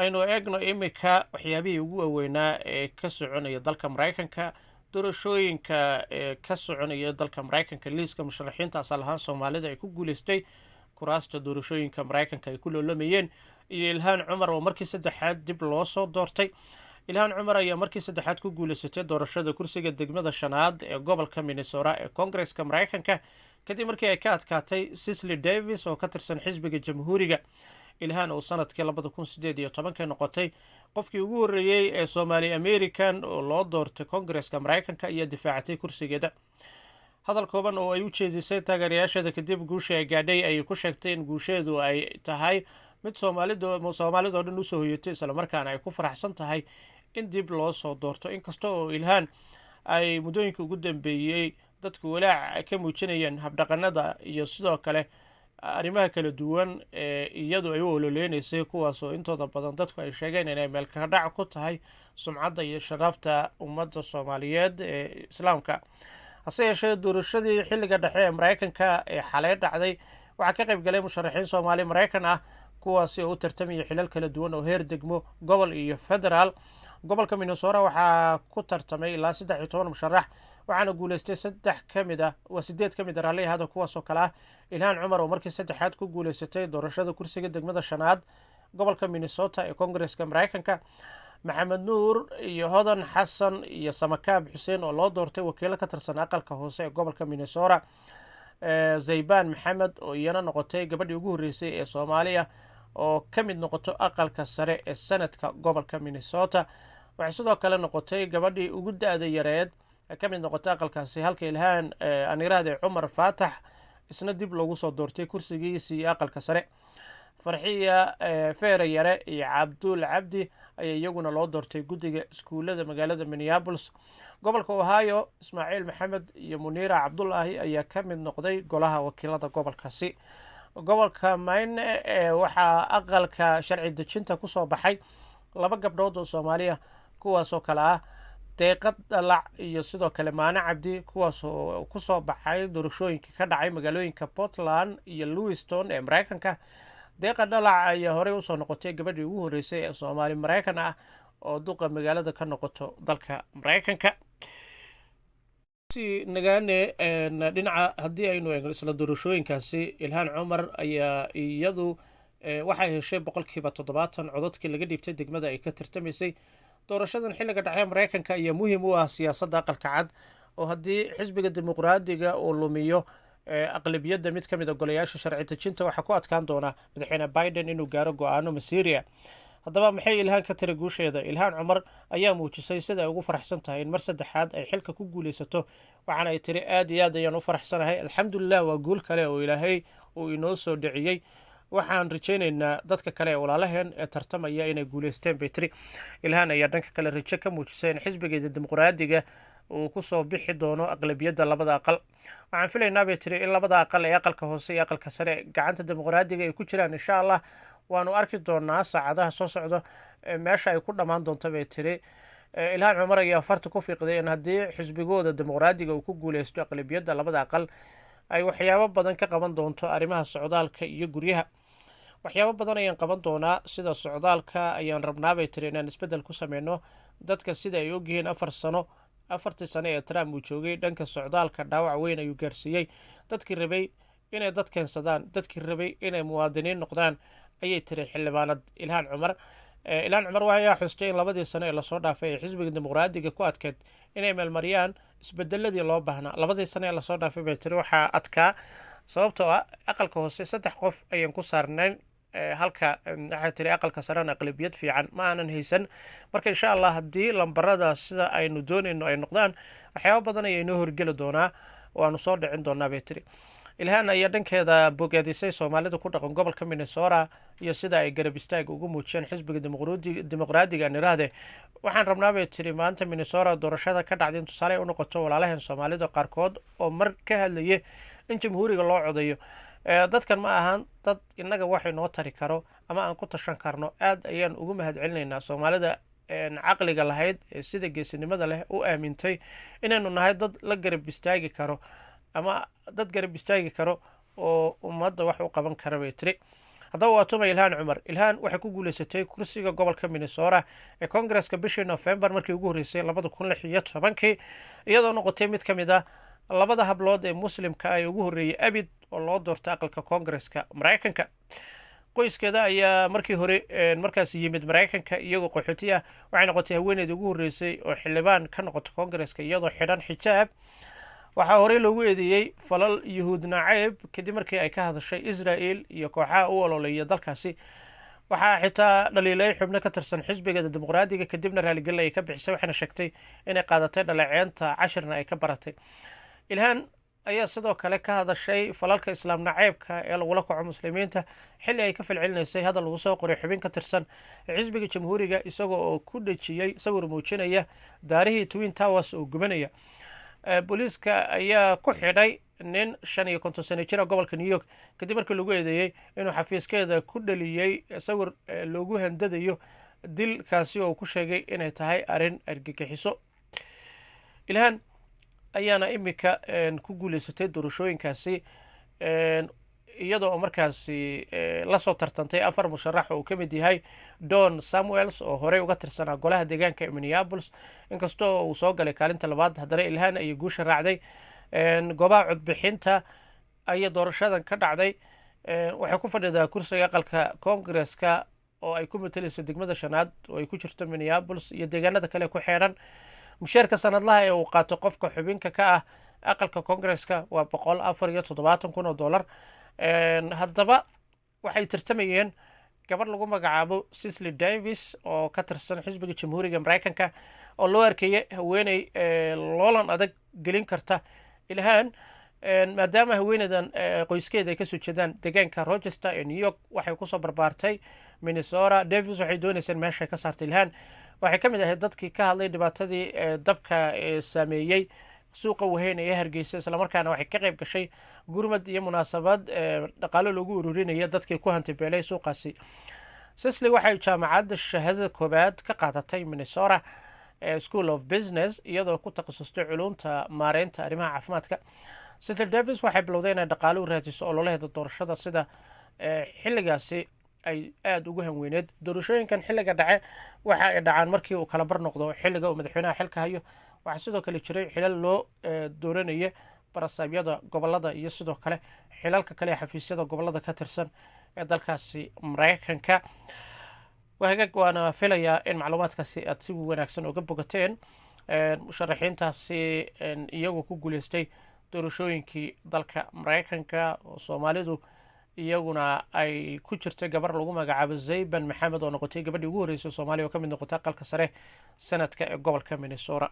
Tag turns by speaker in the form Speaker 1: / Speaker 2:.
Speaker 1: aynu eegno imika waxyaabihii ugu waaweynaa ee ka soconaya dalka maraykanka doorashooyinka ee ka soconaya dalka maraykanka liiska musharaxiinta asal ahaan soomaalida ay ku guuleystay kuraasta doorashooyinka maraykanka ay ku loolamayeen iyo ilhaan cumar oo markii saddexaad dib loo soo doortay. ilhaan cumar ayaa markii saddexaad ku guuleysatay doorashada kursiga degmada shanaad ee gobolka minnesota ee koongareska maraykanka kadib markii ay ka adkaatay Cicely Davis oo ka tirsan xisbiga jamhuuriga. ilhaan oo sanadkii 2018 noqotay qofkii ugu horreeyay ee Soomaali American oo loo doortay koongareska maraykanka ayaa difaacatay kursigeeda. hadal kooban oo ay u jeedisay taageerayaasheeda kadib guushii ay gaadhay ayay ku sheegtay in guusheedu ay tahay mid soomaalidoo dhan usoo hoyatay islamarkaana ay ku faraxsan tahay in dib loo soo doorto. inkasta oo ilhaan ay muddooyinka ugu dambeeyey dadku walaac ka muujinayeen habdhaqanada iyo sidoo kale arrimaha kala duwan ee iyadu ay u ololeynaysay kuwaasoo intooda badan dadku ay sheegeen inay meel ka dhac ku tahay sumcadda iyo sharafta ummadda soomaaliyeed ee islaamka. hase yeeshee doorashadii xilliga dhexe ee maraykanka ee xalay dhacday waxaa ka qayb galay musharaxiin soomaali maraykan ah kuwaasi oo u tartamaya xilal kala duwan oo heer degmo gobol iyo federaal. gobolka minnesota waxaa ku tartamay ilaa 13 musharax waxaana guuleystay 8 ka mid ah raalliyahaada kuwaasoo kale ah ilhaan cumar oo markii saddexaad ku guuleysatay doorashada kursiga degmada shanaad gobolka minnesota ee koongareska maraykanka, maxamed nuur iyo hodan xasan iyo samakaab xuseen oo loo doortay wakiilo ka tirsan aqalka hoose ee gobolka minnesota, zaybaan maxamed oo iyana noqotay gabadhii ugu horreysay ee soomaaliya oo ka mid noqoto aqalka sare ee sanadka gobolka minnesota. waxay sidoo kale noqotay gabadhii ugu da-da yareed ee ka mid noqotay aqalkaasi halka ilhaan anirahde cumar faatax isna dib loogu soo doortay kursigiisii aqalka sare. farxiya feere yare iyo cabdul cabdi ayaa iyaguna loo doortay guddiga iskuullada magaalada minneapolis. gobolka ohio ismaaciil maxamed iyo muniira cabdulaahi ayaa ka mid noqday golaha wakiilada gobolkaasi. gobolka mayne waxaa aqalka sharci dejinta kusoo baxay 2 gabdhood oo soomaaliya kuwaasoo kale ah deeqad dhalac iyo sidoo kale maane cabdi kuwaasoo kusoo baxay doorashooyinka ka dhacay magaalooyinka portland iyo lewiston ee maraykanka. deeqa dhalac ayaa horey usoo noqotay gabadhii ugu horreysay ee soomaali maraykan ah oo duqa magaalada ka noqoto dalka maraykanka. nagaane dhinaca haddii aynu eegno isla doorashooyinkaasi ilhaan cumar ayaa iyadu waxay heshay 70% codadkii laga dhiibtay degmada ay ka tartamaysay. doorashadan xilliga dhexe maraykanka ayaa muhiim u ah siyaasadda aqalka cad oo haddii xisbiga dimuqraadiga uu lumiyo aqlabiyadda mid ka mid a golayaasha sharci dejinta waxaa ku adkaan doona madaxweyne biden inuu gaaro go-aano masiiriya. haddaba maxay ilhaan ka tiri guusheeda? ilhaan cumar ayaa muujisay sida ay ugu faraxsan tahay in mar saddexaad ay xilka ku guulaysato waxaana ay tiri aad iyo aad ayaan u faraxsanahay, alxamdulilah waa guul kale oo ilaahay uu inoo soo dhiciyey. waxaan rajaynaynaa dadka kale ee walaalaheen ee tartamaya inay guulaysteen bay tiri. ilhaan ayaa dhanka kale rajo ka muujisay in xisbigeeda dimuqraadiga uu kusoo bixi doono aqlabiyadda labada aqal. waxaan filaynaa bay tiri in labada aqal ee aqalka hoose iyo aqalka sare gacanta dimuqraadiga ay ku jiraan insha allah. waanu arki doonaa saacadaha soo socda meesha ay ku dhammaan doonto bay tiri. ilhaan cumar ayaa farta ku fiiqday in haddii xisbigooda dimuqraadiga uu ku guuleysto aqlabiyadda labada aqal ay waxyaabo badan ka qaban doonto arrimaha socdaalka iyo guryaha. waxyaabo badan ayaan qaban doonaa sida socdaalka ayaan rabnaa bay tiri inaan isbeddel ku sameyno. dadka sida ay ogyihiin 4 sano ee Trump uu joogay dhanka socdaalka dhaawac weyn ayuu gaarsiiyey. dadkii rabay inay dad keensadaan, dadkii rabay inay muwaadiniin noqdaan ayay tiri xildhibaanad ilhaan cumar. ilhaan cumar waxay xustay in 2 sano ee lasoo dhaafay ee xisbiga dimuqraadiga ku adkeed inay meelmariyaan isbedeladii loo baahnaa. 2 sano ee lasoo dhaafay bay tiri waxaa adkaa sababtoo ah aqalka hoose 3 qof ayaan ku saarnayn halka waxay tiri aqalka sarena aqlabiyad fiican ma aanan haysan. marka insha allah haddii lambaradaas sida aynu doonayno ay noqdaan waxyaabo badan ayaa inoo horgeli doonaa waanu soo dhicin doonaa bay tiri. ilhaan ayaa dhankeeda bogaadisay soomaalida ku dhaqan gobolka minnesota iyo sida ay garab istaag ugu muujiyeen xisbiga dimuqraadiga niraahde. waxaan rabnaa bay tiri maanta minnesota doorashada ka dhacday in tusaale ay u noqoto walaalaheen soomaalida qaarkood oo mar ka hadlayay in jamhuuriga loo codayo. dadkan ma ahan dad innaga waxay noo tari karo ama aan ku tashan karno. aad ayaan ugu mahadcelinaynaa soomaalida caqliga lahayd ee sida geesinimada leh u aamintay inaynu nahay dad la garab istaagi karo ama dad garab istaagi karo oo ummadda wax u qaban kara bay tiri. haddaba waa tuma ilhaan cumar. ilhaan waxay ku guulaysatay kursiga gobolka minnesota ee koongareska bishii nofembar markii ugu horreysay 2016 iyadoo noqotay mid ka mid ah labada hablood ee muslimka ah ee ugu horreeyey abid oo loo doortay aqalka koongareska maraykanka. qoyskeeda ayaa markii hore markaas yimid maraykanka iyagoo qaxooti ah. waxay noqotay haweeneydii ugu horreysay oo xildhibaan ka noqota koongareska iyadoo xidhan xijaab. waxaa horey loogu eedeeyey falal yuhuud nacayb kadib markii ay ka hadashay israel iyo kooxaha u ololeeya dalkaasi. waxaa xitaa dhaliilay xubno ka tirsan xisbigeeda dimuqraadiga kadibna raaligelin ay ka bixisay, waxayna sheegtay inay qaadatay dhaleeceynta cashirna ay ka baratay. ilhaan ayaa sidoo kale ka hadashay falalka islaam naceybka ee lagula kaco muslimiinta xilli ay ka falcelinaysay hadal lagu soo qoray xubin ka tirsan xisbiga jamhuuriga isagoo oo ku dhejiyey sawir muujinaya daarihii twin towers oo gubanaya. booliiska ayaa ku xidhay nin 55 sano jira gobolka new york kadib markii lagu eedeeyey inuu xafiiskeeda ku dhaliyey sawir loogu handadayo dilkaasi oo ku sheegay inay tahay arrin argagixiso. ilhaan ayaana imika ku guulaysatay doorashooyinkaasi iyadoo oo markaasi lasoo tartantay 4 musharax oo uu ka mid yahay don samuels oo horey uga tirsanaa golaha deegaanka ee minneapolis. inkastoo uu soo galay kaalinta labaad, haddana ilhaan ayay guusha raacday. goobaha codbixinta ayay doorashadan ka dhacday. waxay ku fadhidaa kursiga aqalka koongareska oo ay ku matalayso degmada 5aad oo ay ku jirto minneapolis iyo deegaanada kale ku xeeran. mushaarka sanadlaha ee uu qaato qofka xubinka ka ah aqalka koongareska waa $174,000. haddaba waxay tartamayeen gabadh lagu magacaabo Cicely Davis oo ka tirsan xisbiga jamhuuriga maraykanka oo loo arkayay haweeney loolan adag gelin karta ilhaan maadaama haweeneydan qoyskeeda ay kasoo jeedaan deegaanka Rochester ee New York. waxay kusoo barbaartay Minnesota. Davis waxay dooneysay meesha ka saartay ilhaan. waxay ka mid ahayd dadkii ka hadlay dhibaatadii dabka saameeyey suuqa waheyn ee hargeysa, islamarkaana waxay ka qayb gashay gurmad iyo munaasabad dhaqaale loogu ururinaya dadkii ku hantay beelay suuqaasi. Cicely waxay jaamacadda shahaadada koobaad ka qaadatay Minnesota School of Business iyadoo ku takhasustay culumta maareynta arrimaha caafimaadka. Cicely Davis waxay bilowday inay dhaqaale u raadiso ololaheeda doorashada sida xilligaasi ay aad ugu hanweyneed. doorashooyinkan xilliga dhace waxa ay dhacaan markii uu kala bar noqdo xilliga uu madaxweynaha xilka hayo. waxaa sidoo kale jiray xilal loo dooranaya barasaabyada gobolada iyo sidoo kale xilalka kale xafiisyada gobolada ka tirsan ee dalkaasi maraykanka. waana filayaa in macluumaadkaasi aad si wanaagsan uga bogateen. musharaxiintaasi iyagoo ku guuleystay doorashooyinkii dalka maraykanka oo soomaalidu iyaguna ay ku jirtay gabar lagu magacaabo zayban maxamed oo noqotay gabadhii ugu horreysay soomaaliya oo ka mid noqotay aqalka sare sanadka ee gobolka minnesota.